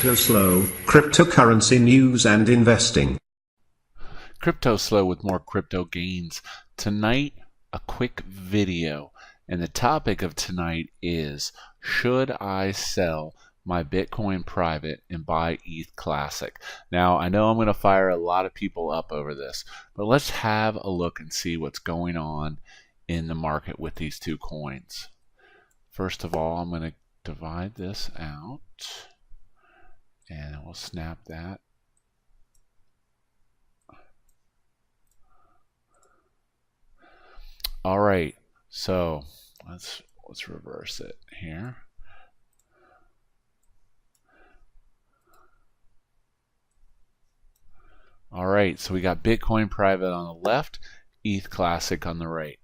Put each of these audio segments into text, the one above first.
CryptoSLO, cryptocurrency news and investing. CryptoSLO with more crypto gains. Tonight, a quick video, and the topic of tonight is, should I sell my BitcoinPrivate and buy ETH Classic? Now, I know I'm going to fire a lot of people up over this, but let's have a look and see what's going on in the market with these two coins. First of all, I'm going to divide this out, and we'll snap that. All right, so let's reverse it here. All right, so we got BitcoinPrivate on the left, ETH Classic on the right.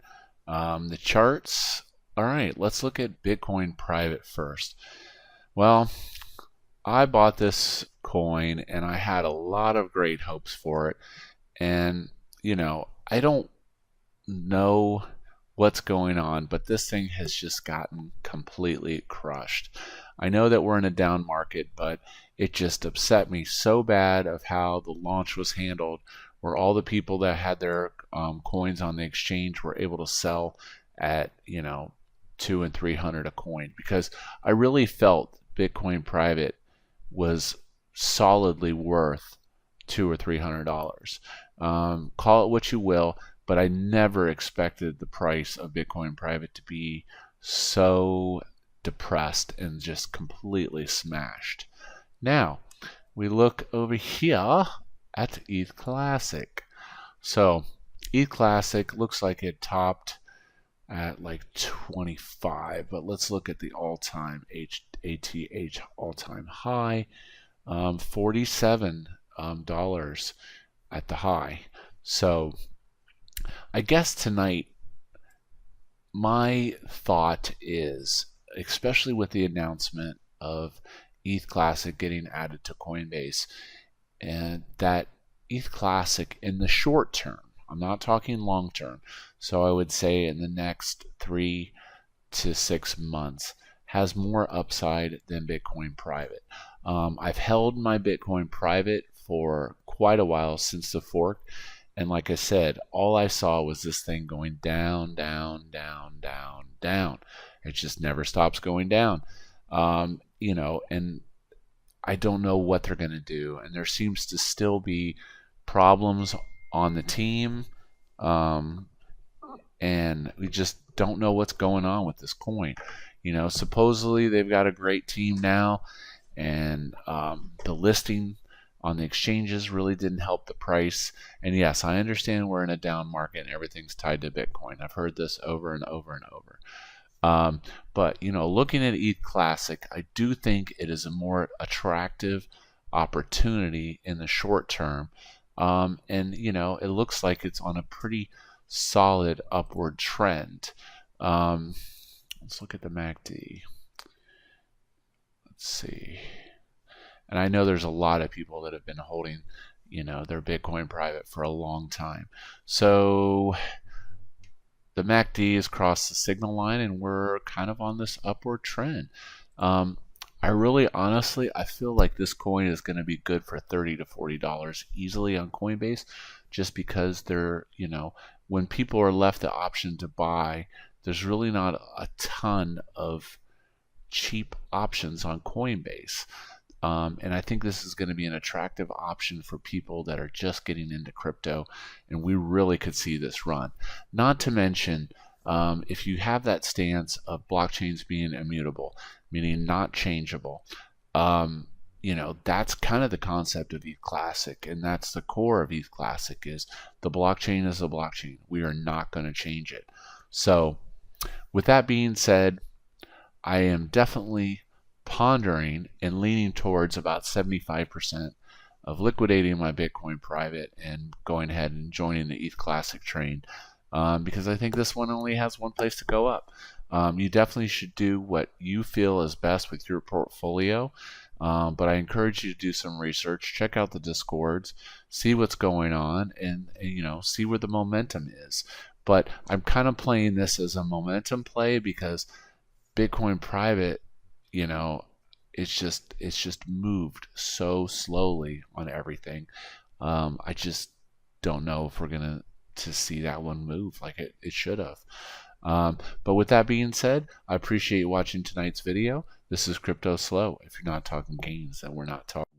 The charts. All right, let's look at BitcoinPrivate first. Well, I bought this coin and I had a lot of great hopes for it, and you know, I don't know what's going on, but this thing has just gotten completely crushed. I know that we're in a down market, but it just upset me so bad of how the launch was handled, where all the people that had their coins on the exchange were able to sell at, you know, $200 and $300 a coin, because I really felt BitcoinPrivate was solidly worth $200 or $300. Call it what you will, but I never expected the price of BitcoinPrivate to be so depressed and just completely smashed. Now, we look over here at ETH Classic. So, ETH Classic looks like it topped at like 25, but let's look at the all-time ATH all-time high, $47 at the high. So I guess tonight my thought is, especially with the announcement of ETH Classic getting added to Coinbase, and that ETH Classic in the short term, I'm not talking long term, so I would say in the next 3 to 6 months, has more upside than BitcoinPrivate. I've held my BitcoinPrivate for quite a while, since the fork, and like I said, all I saw was this thing going down, down, down, down, down. It just never stops going down. You know, and I don't know what they're going to do, and there seems to still be problems on the team, and we just don't know what's going on with this coin. You know, supposedly they've got a great team now, and the listing on the exchanges really didn't help the price. And yes, I understand we're in a down market and everything's tied to Bitcoin. I've heard this over and over and over. But, you know, looking at ETH Classic, I do think it is a more attractive opportunity in the short term. And, you know, it looks like it's on a pretty solid upward trend. Let's look at the MACD. Let's see. And I know there's a lot of people that have been holding, you know, their BitcoinPrivate for a long time. So the MACD has crossed the signal line, and we're kind of on this upward trend. I really, honestly, I feel like this coin is going to be good for $30 to $40 easily on Coinbase, just because they're, you know, when people are left the option to buy, there's really not a ton of cheap options on Coinbase. And I think this is going to be an attractive option for people that are just getting into crypto, and we really could see this run. Not to mention, if you have that stance of blockchains being immutable, meaning not changeable, you know, that's kind of the concept of ETH Classic, and that's the core of ETH Classic, is the blockchain is a blockchain. We are not going to change it. So with that being said, I am definitely pondering and leaning towards about 75% of liquidating my BitcoinPrivate and going ahead and joining the ETH Classic train, because I think this one only has one place to go up. You definitely should do what you feel is best with your portfolio, but I encourage you to do some research, check out the Discords, see what's going on, and you know, see where the momentum is. But I'm kind of playing this as a momentum play, because BitcoinPrivate, you know, it's just moved so slowly on everything. I just don't know if we're gonna to see that one move like it should have. But with that being said, I appreciate you watching tonight's video. This is CryptoSLO. If you're not talking gains, then we're not talking.